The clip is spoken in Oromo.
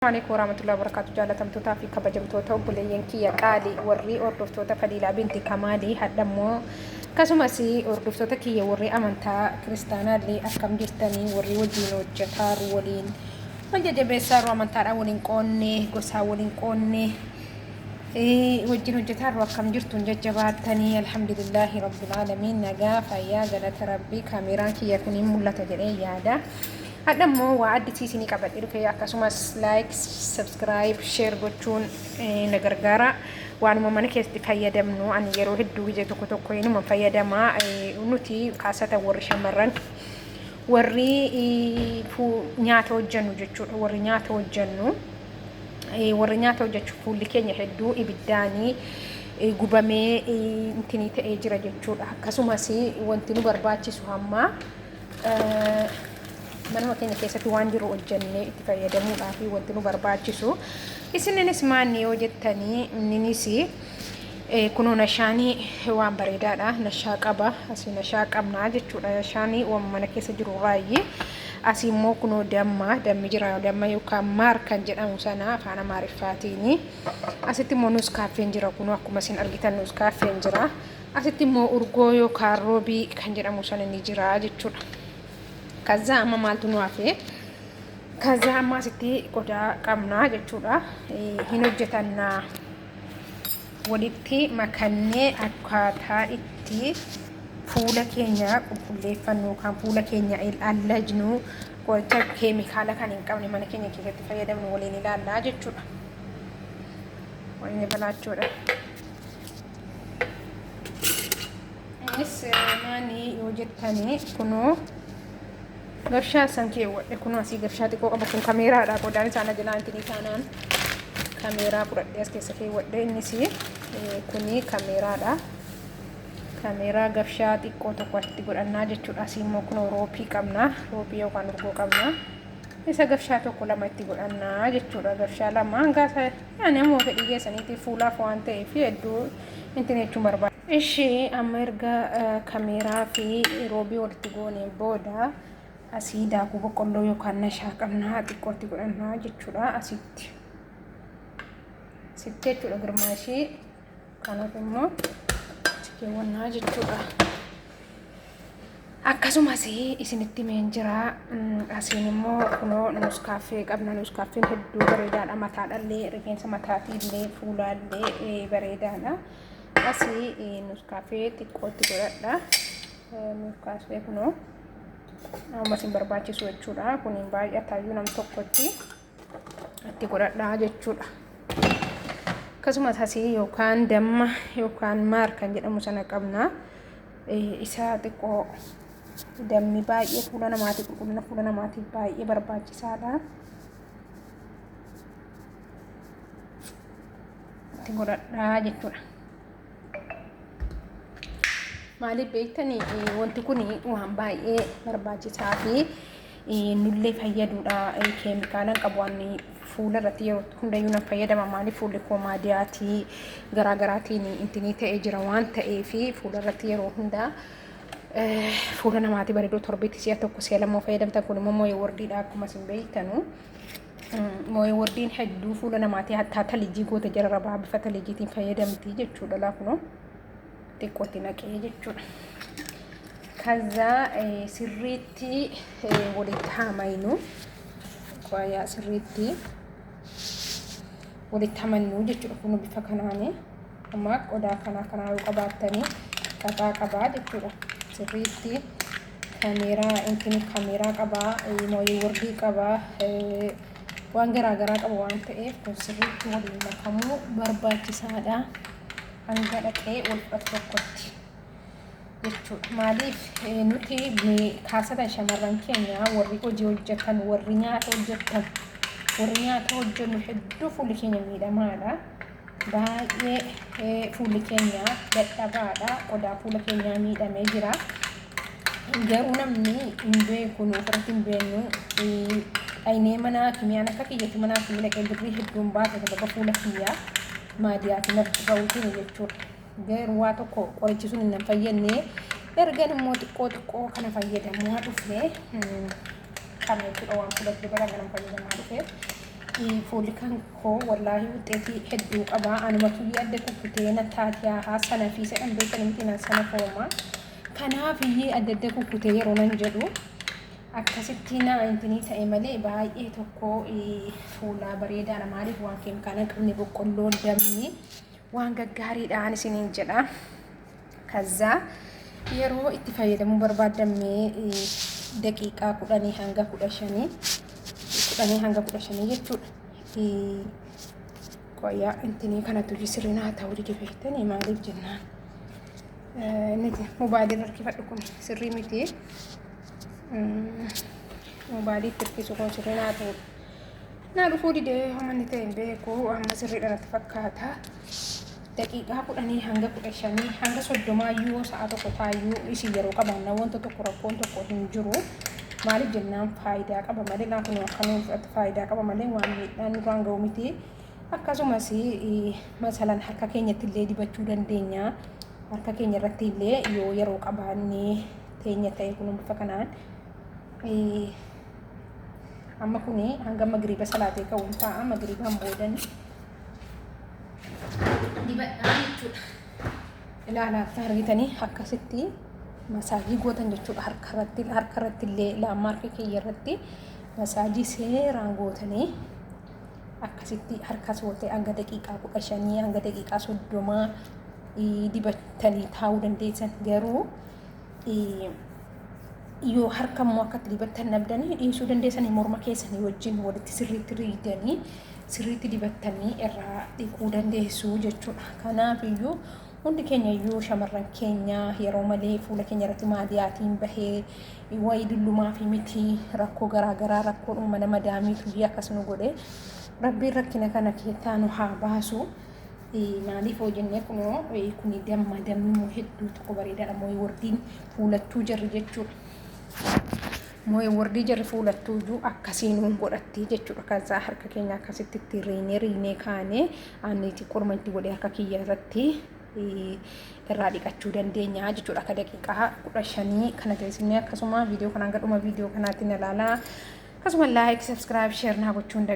عليكم ورحمة الله وبركاته. جالتمتوتا في كبجمتوتا وبليين كي قالي وري أردفتوتا فليلا بنتي كمالي هدمو كسمسي أردفتوتا كي وري أمانتا كريستانا اللي أكم جرتني وري وجين وجتار ولين وجد بيسار ومنتار أولين قوني قصها ولين قوني وجين وجتار وكم جرتون ججباتني الحمد لله رب العالمين نجا فيا جلت ربي كاميران كي يكوني ملة تجري يادا Adammo waa addisi isinii qabadhe dhufe akkasumas like subscribe share gochuun na gargaara waanuma mana keessatti fayyadamnu ani yeroo hedduu biyya tokko inuma fayyadamaa nuti kaasata warri shamarran warri nyaata hojjennu jechuudha warri nyaata hojjechu fuulli keenya hedduu ibiddaanii gubamee intinii ta'ee jira jechuudha akkasumas wanti nu barbaachisu hamma manuma keenya keessatti waan jiru hojjennee itti fayyadamuudhaaf wanti nu barbaachisu isininis maanni yoo jettanii inninis kunoo nashaanii waan bareedaadha nashaa qaba asii nashaa qabnaa jechuudha nashaanii waan mana keessa jiru raayyi asii immoo kunoo dammi jira damma yookaan maar kan jedhamu sana afaan amaariffaatiin asitti immoo nuus kaaffeen jira kunoo akkuma isin argitan nuus kaaffeen jira asitti immoo urgoo yookaan roobii kan jedhamu sana ni jira jechuudha. kaza amma maaltu nu hafe kaza amma asitti qodaa qabnaa jechuudha hin hojjetannaa walitti makannee akkaataa itti fuula keenya qulqulleeffannu kan fuula keenya allajnu qoricha keemikaala kan hin qabne mana keenya keessatti fayyadamnu waliin ilaallaa jechuudha waliin balaachuudha innis maanii yoo jettanii kunoo gafshaa sankee wadhe kun asii gafshaa xiqqoo qaba kun kameeraadha qodaan isaana jalaantinii taanaan kameeraa fudhadhee as keessa kee wadhe innis kuni kameeraadha kameeraa gafshaa xiqqoo tokko asitti godhannaa jechuudha asii immoo kun roopii qabna roopii yookaan urgoo qabna isa gafshaa tokko lama itti godhannaa jechuudha gafshaa lama hangaasa yaani ammoo fedhii keessaniitii fuulaaf waan ta'eef hedduu intineechuun barbaada ishee amma erga kameeraa fi roobii walitti gooneen booda asii daakuu boqqolloo yookaan nashaa qabnaa xiqqootti godhannaa jechuudha asitti jechuudha girmaashii kanaaf immoo keewwannaa jechuudha akkasumas isinitti meen jira asiin immoo kunoo nuuskaaffee qabna nuuskaaffeen hedduu bareedaadha mataadhallee rifeensa mataatillee fuulaallee bareedaadha asii nuuskaaffee xiqqootti godhadha nuuskaaffee kunoo amma isin barbaachisu jechuudha kuniin baay'ataayyuu nam tokkotti itti godhadhaa jechuudha akkasumas asii yookaan damma yookaan maar kan jedhamu sana qabna isa xiqqoo dammi baay'ee fuula namaatiif qulqullina fuula namaatiif baay'ee barbaachisaadha itti godhadhaa jechuudha maaliif beektanii wanti kun waan baay'ee barbaachisaa fi nullee fayyaduudha keemikaalan qabu waan fuula irratti yeroo hundayyuu nan fayyadama maaliif fuulli koo maadiyaatii garaagaraatiin intinii ta'ee jira waan ta'eef fuula irratti yeroo hundaa fuula namaatii bareedoo torbeetti si'a tokko si'a lamoo fayyadamtan kun immoo mooyee wardiidha akkuma isin beektanu mooyee wardiin hedduu fuula namaatii hattaa talijii goota jararabaa bifa talijiitiin fayyadamtii jechuudha laakunoo xiqqootti naqee jechuudha kaza sirriitti walitti hamaynu qoyaa sirriitti walitti hamannu jechuudha kun bifa kanaani amma qodaa kanaa yoo qabaattanii qaxaa qabaa jechuudha sirriitti kameeraa qabaa mooyee wardii qabaa waan garaagaraa qaba waan ta'eef kun sirriitti waliin makamuu barbaachisaadha hanga dhaqee wal fudhatu tokkotti jechuudha maaliif nuti kaasatan shamarran keenya warri hojii hojjetan warri nyaata hojjennu hedduu fuulli keenya miidhamaadha baay'ee fuulli keenya dadhabaadha qodaa fuula keenyaa miidhamee jira garuu namni hin beeku nuuf irratti hin beennu aynee manaa kimiyaan akka kiyyatti manaa kimii dhaqee birrii hedduun baate sababa fuula kiyyaa maadiyaatiin natti ba'uutiin jechuudha garuu waa tokko qorichi sun hin fayyadne ergan immoo xiqqoo kana fayyadamaa dhufne kana jechuudha waan fuula dibara kana fayyadamaa dhufe fuulli kan koo wallaahi wuxeetii hedduu qabaa anumatu yaadde kukkutee na taatiyaa haa sana fi sedhan beekan miti na sana fooma kanaaf iyyee adda adda kukkutee yeroo nan jedhu akkasitti na intinii ta'e malee baay'ee tokko fuula bareedaadha maaliif waan keemikaala qabne boqqolloon dammi waan gaggaariidhaan isiniin jedha kazzaa yeroo itti fayyadamuu barbaadamee daqiiqaa 10 hanga 15 jechuudha. Qoyaa intinii kanatu sirriinaa ta'uu didifeettanii maaliif jennaan niti mobaayilii harkifadhu kun sirrii miti mobaayilii hirkisu kun sirriinaa ta'u naa dhufuu didee hamanni ta'e hin beeku amma sirriidhaan itti fakkaata. Daqiiqaa 10 hanga 15 hanga 30 sa'a tokko taayyuu isin yeroo qabaannaa wanta tokko rakkoon tokko hin jiru maaliif jennaan faayidaa qaba malee laafuu akkanuma fudhatu faayidaa qaba malee waan miidhaan nurraan ga'u miti akkasumas masalan harka keenyatti illee dibachuu dandeenya harka keenya irratti illee yoo yeroo qabaannee teenya ta'e kun bifa kanaan amma kuni hanga magriiba salaatee ka'uun ta'a magriibaan boodan dibadhaan jechuudha. Ilaalaa argitanii akkasitti masaajii gootan jechuudha harka irratti illee laamma harka kiyya irratti masaajii seeraan gootanii akkasitti harka sootee hanga daqiiqaa 15 hanga daqiiqaa 30 dibatanii taa'uu dandeessan garuu yoo harka immoo akkatti dibattan nabdanii dhiisuu dandeessanii morma keessanii wajjin walitti sirriitti riidanii sirriitti dibattanii irraa dhiquu dandeessu jechuudha. Kanaaf iyyuu hundi keenya iyyuu shamarran keenya yeroo malee fuula keenya irratti maadiyaatiin bahee wayii dullumaa fi miti rakkoo garaagaraa rakkoo dhuma nama daamiitu akkasuma godhe rabbiin rakkina kana keessaa nu haa baasu. Maaliif hoo jennee kunoo kuni dammi hedduu tokko bareedaadha moo'ee wardiin fuulattuu jarri jechuudha. Moo'ee wardii jarri fuulattuu iyyuu akkasiin godhatti jechuudha. Kazzaa harka keenya akkasitti itti riinee kaanee aanniitii qorma itti godhee harka kiyya irratti irraa dhiqachuu dandeenya jechuudha. Akka daqiiqaa 15 kana teessinee akkasuma viidiyoo kanaan gadhuma viidiyoo kanaatiin ilaalaa akkasuma laayik, sabskiraayib, sheer naa gochuun